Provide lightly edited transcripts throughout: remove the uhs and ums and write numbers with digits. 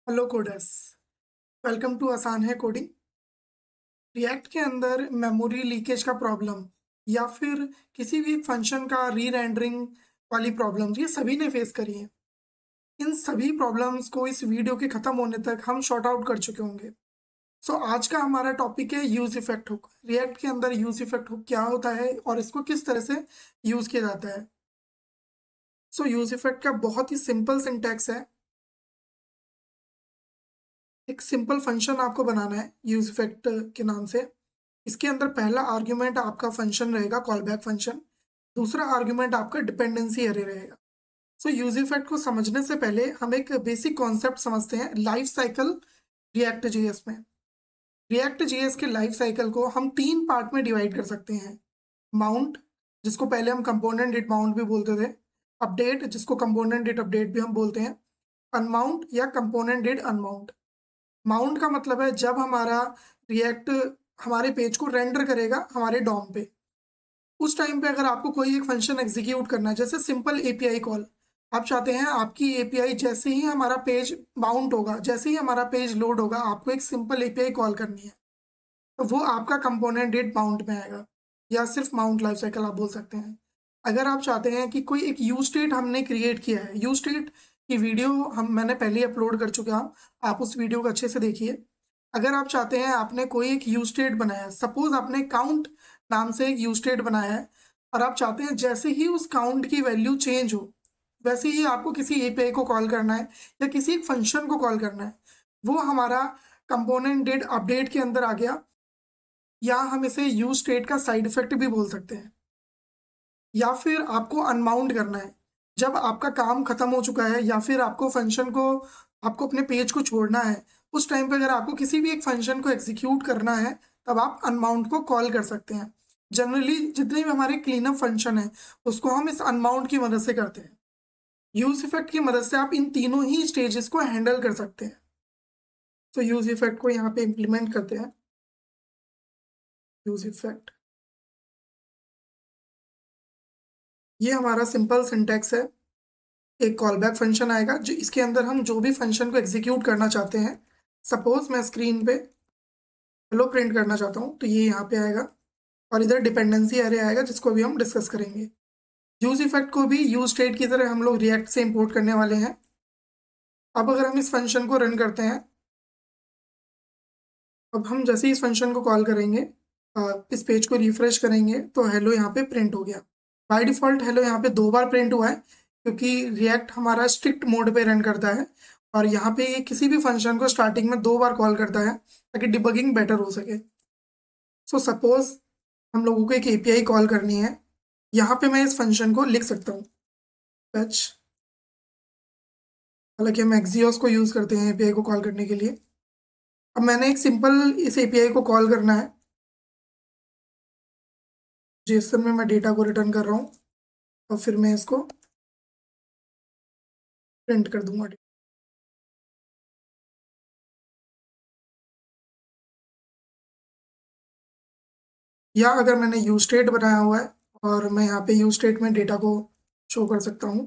Hello coders. Welcome to आसान है coding. React के अंदर मेमोरी लीकेज का प्रॉब्लम या फिर किसी भी फंक्शन का री रेंडरिंग वाली प्रॉब्लम ये सभी ने फेस करी है। इन सभी प्रॉब्लम्स को इस वीडियो के खत्म होने तक हम शॉर्ट आउट कर चुके होंगे। सो आज का हमारा टॉपिक है यूज इफेक्ट हुक। रिएक्ट के अंदर यूज इफेक्ट हुक क्या होता है और इसको किस तरह से यूज किया जाता है। सो यूज इफेक्ट का बहुत ही सिंपल सिंटैक्स है। एक सिंपल फंक्शन आपको बनाना है यूज इफेक्ट के नाम से। इसके अंदर पहला आर्ग्यूमेंट आपका फंक्शन रहेगा कॉल बैक फंक्शन। दूसरा आर्ग्यूमेंट आपका डिपेंडेंसी एरे रहेगा। सो यूज इफेक्ट को समझने से पहले हम एक बेसिक कॉन्सेप्ट समझते हैं लाइफ साइकिल रिएक्ट जीएस में। रिएक्ट जीएस के लाइफ साइकिल को हम तीन पार्ट में डिवाइड कर सकते हैं। माउंट, जिसको पहले हम कंपोनेंट डिट माउंट भी बोलते थे। अपडेट, जिसको कंपोनेंट डिट अपडेट भी हम बोलते हैं। अनमाउंट या कंपोनेंट डिट अनमाउंट। माउंट का मतलब है जब हमारा रिएक्ट हमारे पेज को रेंडर करेगा हमारे डॉम पे। उस टाइम पे अगर आपको कोई एक फंक्शन एग्जीक्यूट करना है, जैसे सिंपल एपीआई कॉल, आप चाहते हैं आपकी एपीआई जैसे ही हमारा पेज माउंट होगा, जैसे ही हमारा पेज लोड होगा, आपको एक सिंपल एपीआई कॉल करनी है, तो वो आपका कंपोनेंट डेट माउंट में आएगा या सिर्फ माउंट लाइफ साइकिल आप बोल सकते हैं। अगर आप चाहते हैं कि कोई एक यू स्टेट हमने क्रिएट किया है, यू स्टेट की वीडियो मैंने पहले अपलोड कर चुका हूँ, आप उस वीडियो को अच्छे से देखिए। अगर आप चाहते हैं आपने कोई एक यू स्टेट बनाया है, सपोज आपने काउंट नाम से एक यू स्टेट बनाया है, और आप चाहते हैं जैसे ही उस काउंट की वैल्यू चेंज हो वैसे ही आपको किसी एपीआई को कॉल करना है या किसी एक फंक्शन को कॉल करना है, वो हमारा कंपोनेंट डेट अपडेट के अंदर आ गया। या हम इसे यू स्टेट का साइड इफेक्ट भी बोल सकते हैं। या फिर आपको अनमाउंट करना है, जब आपका काम खत्म हो चुका है या फिर आपको फंक्शन को, आपको अपने पेज को छोड़ना है, उस टाइम पे अगर आपको किसी भी एक फंक्शन को एग्जीक्यूट करना है, तब आप अनमाउंट को कॉल कर सकते हैं। जनरली जितने भी हमारे क्लीनअप फंक्शन है उसको हम इस अनमाउंट की मदद से करते हैं। यूज इफेक्ट की मदद से आप इन तीनों ही स्टेजेस को हैंडल कर सकते हैं। तो यूज इफेक्ट को यहाँ पे इम्प्लीमेंट करते हैं। यूज इफेक्ट, ये हमारा सिंपल सिंटेक्स है। एक कॉल बैक फंक्शन आएगा जो इसके अंदर हम जो भी फंक्शन को एग्जीक्यूट करना चाहते हैं, सपोज मैं स्क्रीन पे हेलो प्रिंट करना चाहता हूँ, तो ये यहाँ पे आएगा। और इधर डिपेंडेंसी एरे आएगा जिसको भी हम डिस्कस करेंगे। यूज इफेक्ट को भी यूज स्टेट की तरह हम लोग रिएक्ट से इंपोर्ट करने वाले हैं। अब अगर हम इस फंक्शन को रन करते हैं, अब हम जैसे ही इस फंक्शन को कॉल करेंगे, इस पेज को रिफ्रेश करेंगे, तो हेलो यहाँ पे प्रिंट हो गया। बाय डिफॉल्ट हेलो यहाँ पे दो बार प्रिंट हुआ है क्योंकि रिएक्ट हमारा स्ट्रिक्ट मोड पे रन करता है। और यहाँ पे ये किसी भी फंक्शन को स्टार्टिंग में दो बार कॉल करता है ताकि डिबगिंग बेटर हो सके। सो सपोज हम लोगों को एक एपीआई कॉल करनी है, यहाँ पे मैं इस फंक्शन को लिख सकता हूँ फैच। हालांकि हम एक्सियोस को यूज़ करते हैं एपीआई को कॉल करने के लिए। अब मैंने एक सिंपल इस एपीआई को कॉल करना है। जेसन में मैं डेटा को रिटर्न कर रहा हूँ और फिर मैं इसको प्रिंट कर दूंगा। या अगर मैंने यू स्टेट बनाया हुआ है और मैं यहाँ पे यू स्टेट में डेटा को शो कर सकता हूँ,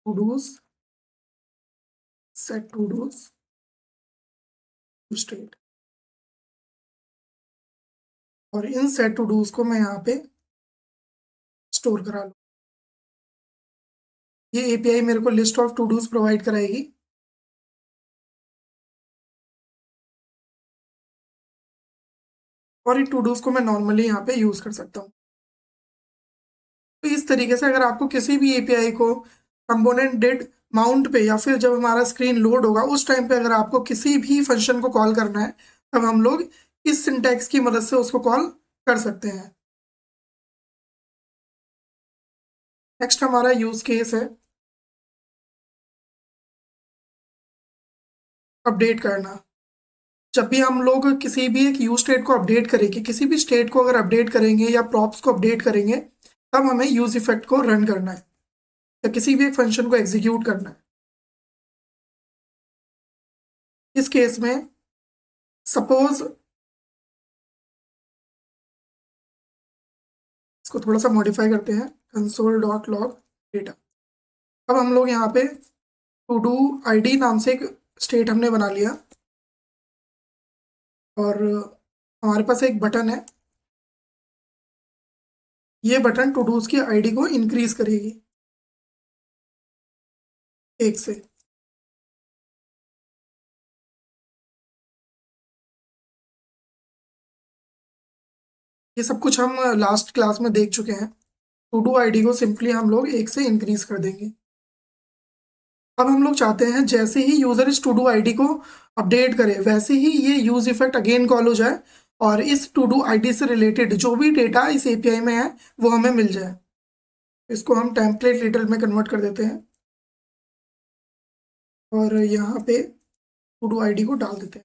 to dos, set to dos, use state, और इन सेट टू डूज को मैं यहाँ पे स्टोर करा लूँ। ये एपीआई मेरे को list of to dos provide कराएगी। और इन टू डूज को मैं नॉर्मली यहाँ पे यूज कर सकता हूँ। तो इस तरीके से अगर आपको किसी भी एपीआई को कंपोनेंट डेट माउंट पे या फिर जब हमारा स्क्रीन लोड होगा उस टाइम पे अगर आपको किसी भी फंक्शन को कॉल करना है, तब हम लोग इस सिंटैक्स की मदद से उसको कॉल कर सकते हैं। नेक्स्ट हमारा यूज केस है अपडेट करना। जब भी हम लोग किसी भी एक यूज स्टेट को अपडेट करेंगे, किसी भी स्टेट को अगर अपडेट करेंगे या प्रॉप्स को अपडेट करेंगे, तब हमें यूज इफेक्ट को रन करना है या किसी भी एक फंक्शन को एग्जीक्यूट करना है। इस केस में सपोज इसको थोड़ा सा मॉडिफाई करते हैं, कंसोल डॉट लॉग डेटा। अब हम लोग यहाँ पे टू डू आईडी नाम से एक स्टेट हमने बना लिया और हमारे पास एक बटन है, ये बटन टू डूज की आईडी को इंक्रीज करेगी 1 से। ये सब कुछ हम लास्ट क्लास में देख चुके हैं। टू डू आईडी को सिंपली हम लोग 1 से इंक्रीज कर देंगे। अब हम लोग चाहते हैं जैसे ही यूजर इस टू डू आईडी को अपडेट करे वैसे ही ये यूज इफेक्ट अगेन कॉल हो जाए और इस टू डू आईडी से रिलेटेड जो भी डेटा इस एपीआई में है वो हमें मिल जाए। इसको हम टेम्पलेट लिटल में कन्वर्ट कर देते हैं और यहाँ पे टू डू आईडी को डाल देते हैं।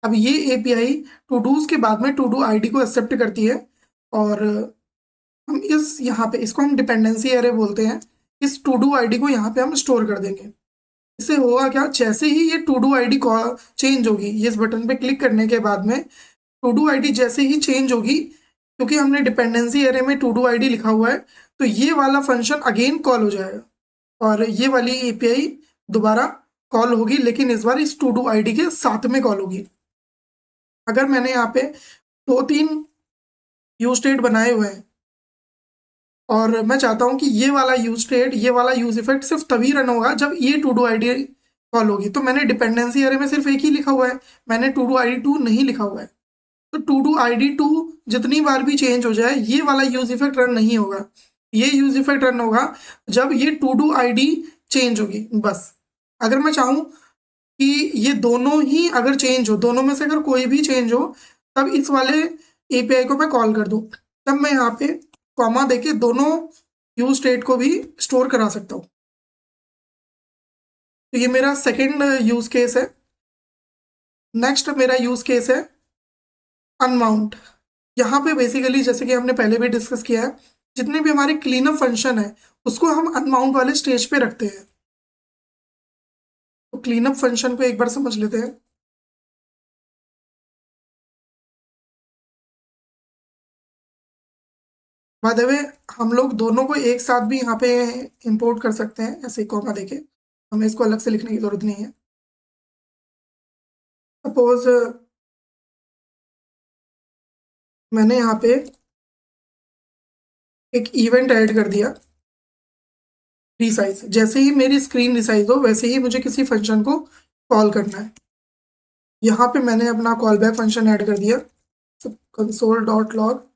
अब ये एपीआई टू डूज के बाद में टू डू आईडी को एक्सेप्ट करती है और हम इस यहाँ पे इसको हम डिपेंडेंसी एरे बोलते हैं। इस टू डू आईडी को यहाँ पे हम स्टोर कर देंगे। इससे होगा क्या, जैसे ही ये टू डू आईडी चेंज होगी, ये इस बटन पे क्लिक करने के बाद में टू डू आईडी जैसे ही चेंज होगी, क्योंकि हमने डिपेंडेंसी एरे में टू डू आईडी लिखा हुआ है, तो ये वाला फंक्शन अगेन कॉल हो जाएगा और ये वाली एपीआई दोबारा कॉल होगी, लेकिन इस बार इस टू डू आईडी के साथ में कॉल होगी। अगर मैंने यहाँ पे 2-3 यूज स्टेट बनाए हुए हैं और मैं चाहता हूँ कि ये वाला यूज स्टेट, ये वाला यूज इफेक्ट सिर्फ तभी रन होगा जब ये टू डू आईडी कॉल होगी, तो मैंने डिपेंडेंसी एरे में सिर्फ एक ही लिखा हुआ है, मैंने टू डू आईडी 2 नहीं लिखा हुआ है। तो टू डू आईडी 2 जितनी बार भी चेंज हो जाए ये वाला यूज इफेक्ट रन नहीं होगा। ये यूज इफेक्ट रन होगा जब ये टू डू आईडी चेंज होगी बस। अगर मैं चाहूँ कि ये दोनों ही अगर चेंज हो, दोनों में से अगर कोई भी चेंज हो, तब इस वाले एपीआई को मैं कॉल कर दूं, तब मैं यहाँ पे कॉमा देके दोनों यूज स्टेट को भी स्टोर करा सकता हूँ। तो ये मेरा सेकंड यूज केस है। नेक्स्ट मेरा यूज केस है अनमाउंट। यहाँ पे बेसिकली जैसे कि हमने पहले भी डिस्कस किया है, जितने भी हमारे क्लीनअप फंक्शन है उसको हम अनमाउंट वाले स्टेज पे रखते हैं। तो क्लीनअप फंक्शन को एक बार समझ लेते हैं। बाय द वे हम लोग दोनों को एक साथ भी यहाँ पे इंपोर्ट कर सकते हैं, ऐसे कॉमा देके, हमें इसको अलग से लिखने की जरूरत नहीं है। सपोज मैंने यहाँ पे एक इवेंट ऐड कर दिया रिसाइज। जैसे ही मेरी स्क्रीन रिसाइज हो वैसे ही मुझे किसी फंक्शन को कॉल करना है। यहाँ पे मैंने अपना कॉल बैक फंक्शन ऐड कर दिया, console dot log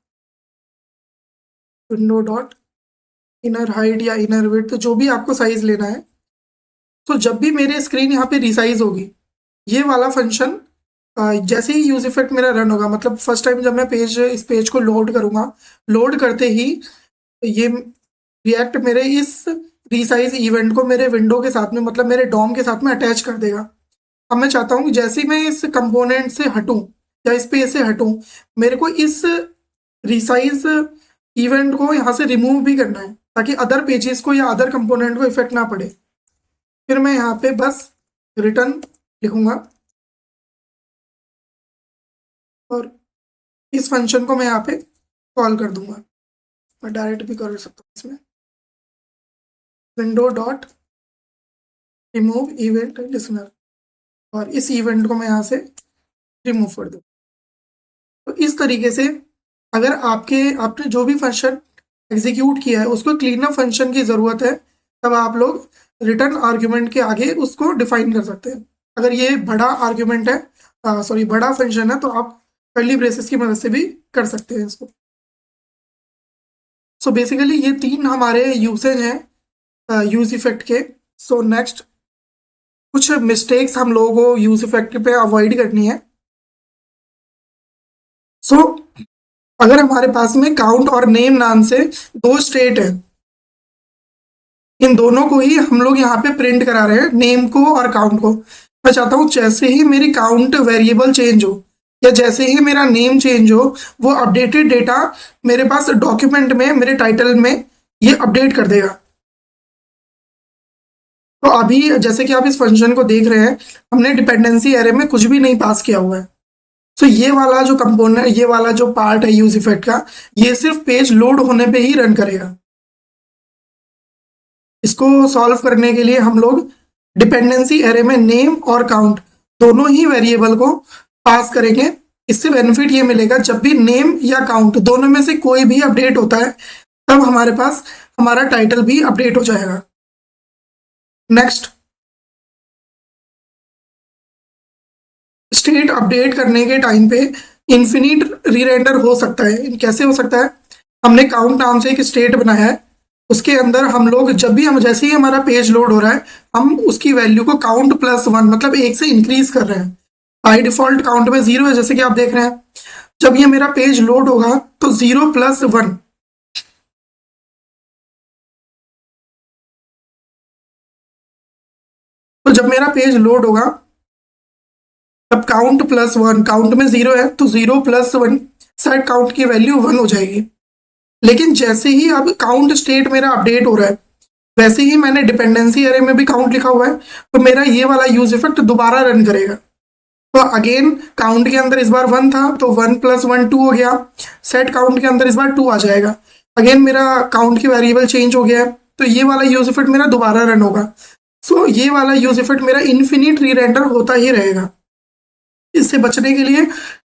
window dot inner height या इनर विड्थ, जो भी आपको साइज लेना है। तो जब भी मेरे स्क्रीन यहाँ पे रिसाइज होगी, ये वाला फंक्शन जैसे ही यूज इफेक्ट मेरा रन होगा, मतलब फर्स्ट टाइम जब मैं इस पेज को लोड करूंगा, लोड करते ही ये रिएक्ट मेरे इस रिसाइज इवेंट को मेरे विंडो के साथ में, मतलब मेरे डॉम के साथ में अटैच कर देगा। अब मैं चाहता हूँ कि जैसे ही मैं इस कंपोनेंट से हटूं या इस पेज से हटूं, मेरे को इस रिसाइज इवेंट को यहाँ से रिमूव भी करना है ताकि अदर पेजेस को या अदर कंपोनेंट को इफेक्ट ना पड़े। फिर मैं यहाँ पे बस रिटर्न लिखूंगा और इस फंक्शन को मैं यहाँ पे कॉल कर दूंगा। मैं डायरेक्ट भी कर सकता हूँ इसमें, window dot remove event listener, और इस इवेंट को मैं यहाँ से रिमूव कर दूँ। तो इस तरीके से अगर आपने जो भी फंक्शन एग्जीक्यूट किया है उसको क्लीन अप फंक्शन की ज़रूरत है, तब आप लोग रिटर्न आर्ग्यूमेंट के आगे उसको डिफाइन कर सकते हैं। अगर ये बड़ा आर्ग्यूमेंट है, बड़ा फंक्शन है, तो आप कर्ली ब्रेसेस की मदद से भी कर सकते हैं इसको। सो बेसिकली ये 3 हमारे यूसेज हैं यूज इफेक्ट के। सो नेक्स्ट कुछ मिस्टेक्स हम लोगों को यूज इफेक्ट पे अवॉइड करनी है। सो अगर हमारे पास में काउंट और नेम नाम से 2 स्टेट है, इन दोनों को ही हम लोग यहाँ पे प्रिंट करा रहे हैं, नेम को और काउंट को। मैं चाहता हूँ जैसे ही मेरी काउंट वेरिएबल चेंज हो या जैसे ही मेरा नेम चेंज हो, वो अपडेटेड डेटा मेरे पास डॉक्यूमेंट में, मेरे टाइटल में ये अपडेट कर देगा। तो अभी जैसे कि आप इस फंक्शन को देख रहे हैं, हमने डिपेंडेंसी एरे में कुछ भी नहीं पास किया हुआ है। तो ये वाला जो कंपोनेंट, ये वाला जो पार्ट है यूज इफेक्ट का, ये सिर्फ पेज लोड होने पे ही रन करेगा। इसको सॉल्व करने के लिए हम लोग डिपेंडेंसी एरे में नेम और काउंट दोनों ही वेरिएबल को पास करेंगे। इससे बेनिफिट ये मिलेगा, जब भी नेम या काउंट दोनों में से कोई भी अपडेट होता है तब हमारे पास हमारा टाइटल भी अपडेट हो जाएगा। नेक्स्ट, स्टेट अपडेट करने के टाइम पे इन्फिनिट रीरेंडर हो सकता है। कैसे हो सकता है? हमने काउंट नाम से एक स्टेट बनाया है, उसके अंदर हम लोग जब भी हम जैसे ही हमारा पेज लोड हो रहा है हम उसकी वैल्यू को काउंट प्लस 1 मतलब 1 से इंक्रीज कर रहे हैं। बाई डिफॉल्ट काउंट में 0 है, जैसे कि आप देख रहे हैं। जब ये मेरा पेज लोड होगा तो 0 + 1, तो जब मेरा पेज लोड होगा तब काउंट प्लस 1, काउंट में 0 है तो 0 + 1 सेट काउंट की वैल्यू 1 हो जाएगी। लेकिन जैसे ही अब काउंट स्टेट मेरा अपडेट हो रहा है वैसे ही मैंने डिपेंडेंसी एरे में भी काउंट लिखा हुआ है, तो मेरा ये वाला यूज इफेक्ट दोबारा रन करेगा। तो अगेन काउंट के अंदर इस बार 1 था तो 1 + 1 2 हो गया। सेट काउंट के अंदर इस बार 2 आ जाएगा। अगेन मेरा काउंट की वेरिएबल चेंज हो गया है, तो ये वाला यूज इफेक्ट मेरा दोबारा रन होगा। सो ये वाला यूज इफेक्ट मेरा इन्फिनिट रीरेंडर होता ही रहेगा। इससे बचने के लिए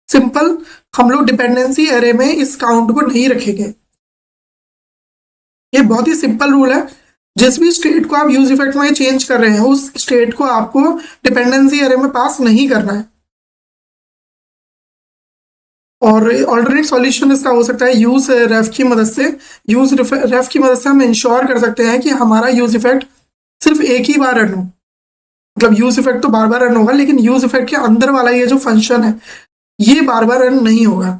सिंपल हम लोग डिपेंडेंसी एरे में इस काउंट को नहीं रखेंगे। ये बहुत ही सिंपल रूल है। जिस भी स्टेट को आप यूज इफेक्ट में चेंज कर रहे हैं उस स्टेट को आपको डिपेंडेंसी एरे में पास नहीं करना है। और ऑल्टरनेट सॉल्यूशन इसका हो सकता है यूज रेफ की मदद से। यूज रेफ की मदद से हम इंश्योर कर सकते हैं कि हमारा यूज इफेक्ट सिर्फ एक ही बार रन हो। मतलब यूज इफेक्ट तो बार बार रन होगा लेकिन यूज इफेक्ट के अंदर वाला ये जो फंक्शन है ये बार बार रन नहीं होगा।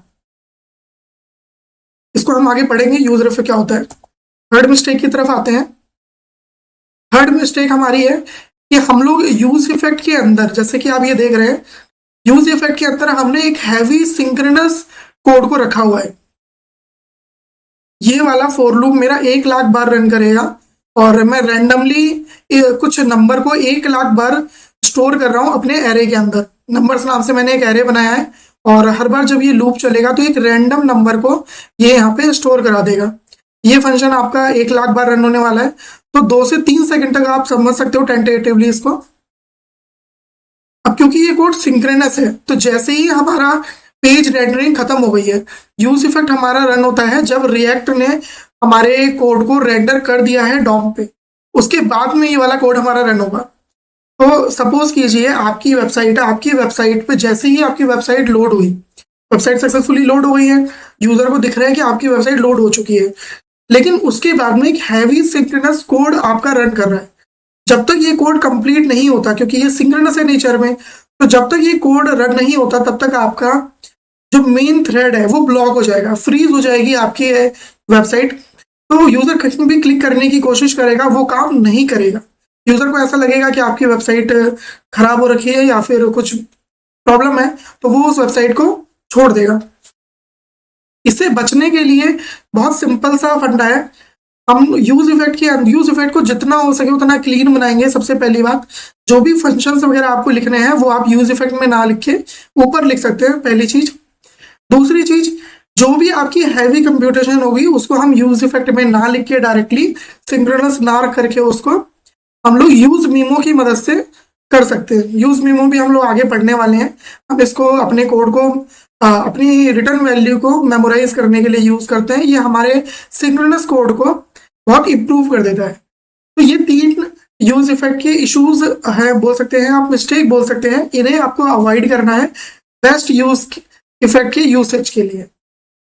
इसको हम आगे पढ़ेंगे यूज रेफ क्या होता है। थर्ड मिस्टेक की तरफ आते हैं। थर्ड मिस्टेक हमारी है कि हम लोग यूज इफेक्ट के अंदर, जैसे कि आप ये देख रहे हैं, यूज इफेक्ट के अंदर हमने एक हैवी सिंक्रोनस कोड को रखा हुआ है। ये वाला फॉर लूप मेरा 1,00,000 बार रन करेगा और मैं रैंडमली कुछ नंबर को 1,00,000 बार स्टोर कर रहा हूं अपने एरे के अंदर। नंबर्स नाम से मैंने एक एरे बनाया है और हर बार जब ये लूप चलेगा तो एक रैंडम नंबर को ये यहाँ पे स्टोर करा देगा। ये फंक्शन आपका 1,00,000 बार रन होने वाला है, तो 2 से 3 सेकंड तक आप समझ सकते हो टेंटेटिवली इसको। अब क्योंकि ये कोड सिंक्रोनस है तो जैसे ही हमारा पेज रेंडरिंग खत्म हो गई है, यूज इफेक्ट हमारा रन होता है जब रिएक्ट ने हमारे कोड को रेंडर कर दिया है डॉम पे, उसके बाद में ये वाला कोड हमारा रन होगा। तो सपोज कीजिए आपकी वेबसाइट है, आपकी वेबसाइट पे जैसे ही आपकी वेबसाइट लोड हुई, वेबसाइट सक्सेसफुली लोड हो गई है, यूजर को दिख रहा है कि आपकी वेबसाइट लोड हो चुकी है, लेकिन उसके बाद में एक हैवी सिंक्रोनस कोड आपका रन कर रहा है। जब तक ये कोड कंप्लीट नहीं होता, क्योंकि ये सिंक्रोनस है नेचर में, तो जब तक ये कोड रन नहीं होता तब तक आपका जो मेन थ्रेड है वो ब्लॉक हो जाएगा, फ्रीज हो जाएगी आपकी वेबसाइट। तो यूजर कहीं भी क्लिक करने की कोशिश करेगा वो काम नहीं करेगा। यूजर को ऐसा लगेगा कि आपकी वेबसाइट खराब हो रखी है या फिर कुछ प्रॉब्लम है, तो वो उस वेबसाइट को छोड़ देगा। इससे बचने के लिए बहुत सिंपल सा फंडा है। हम यूज इफेक्ट को जितना हो सके उतना क्लीन बनाएंगे। सबसे पहली बात, जो भी फंक्शंस वगैरह आपको लिखने हैं वो आप यूज इफेक्ट में ना लिख के ऊपर लिख सकते हैं, पहली चीज। दूसरी चीज, जो भी आपकी हैवी कंप्यूटेशन होगी उसको हम यूज इफेक्ट में ना लिख के डायरेक्टली सिंक्रोनस ना करके उसको हम लोग यूज मीमो की मदद से कर सकते हैं। यूज मीमो भी हम लोग आगे पढ़ने वाले हैं। हम इसको अपने कोड को अपनी रिटर्न वैल्यू को मेमोराइज करने के लिए यूज करते हैं। ये हमारे सिंक्रोनस कोड को बहुत इम्प्रूव कर देता है। तो ये 3 यूज इफेक्ट के इश्यूज है, बोल सकते हैं आप, मिस्टेक बोल सकते हैं। इन्हें आपको अवॉइड करना है बेस्ट यूज इफेक्ट के यूसेज के लिए।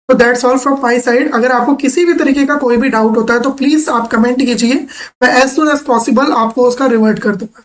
तो that's all from my side. अगर आपको किसी भी तरीके का कोई भी डाउट होता है तो प्लीज आप कमेंट कीजिए, मैं एज सुन एज पॉसिबल आपको उसका रिवर्ट कर दूंगा।